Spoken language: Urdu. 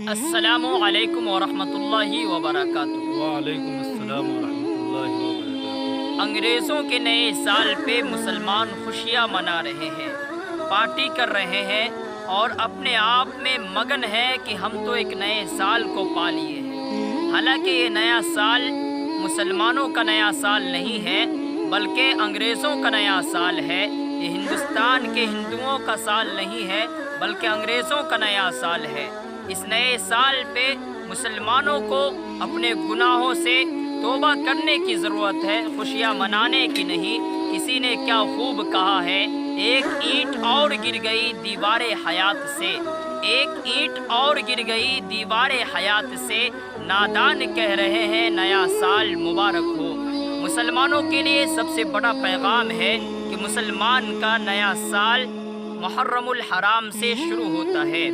السلام علیکم ورحمۃ اللہ وبرکاتہ۔ وعلیکم السلام ورحمۃ اللہ وبرکاتہ۔ انگریزوں کے نئے سال پہ مسلمان خوشیاں منا رہے ہیں، پارٹی کر رہے ہیں اور اپنے آپ میں مگن ہے کہ ہم تو ایک نئے سال کو پا لیے ہیں۔ حالانکہ یہ نیا سال مسلمانوں کا نیا سال نہیں ہے بلکہ انگریزوں کا نیا سال ہے۔ یہ ہندوستان کے ہندوؤں کا سال نہیں ہے بلکہ انگریزوں کا نیا سال ہے۔ اس نئے سال پہ مسلمانوں کو اپنے گناہوں سے توبہ کرنے کی ضرورت ہے، خوشیاں منانے کی نہیں۔ کسی نے کیا خوب کہا ہے، ایک اینٹ اور گر گئی دیوار حیات سے، ایک اینٹ اور گر گئی دیوار حیات سے، نادان کہہ رہے ہیں نیا سال مبارک ہو۔ مسلمانوں کے لیے سب سے بڑا پیغام ہے کہ مسلمان کا نیا سال محرم الحرام سے شروع ہوتا ہے۔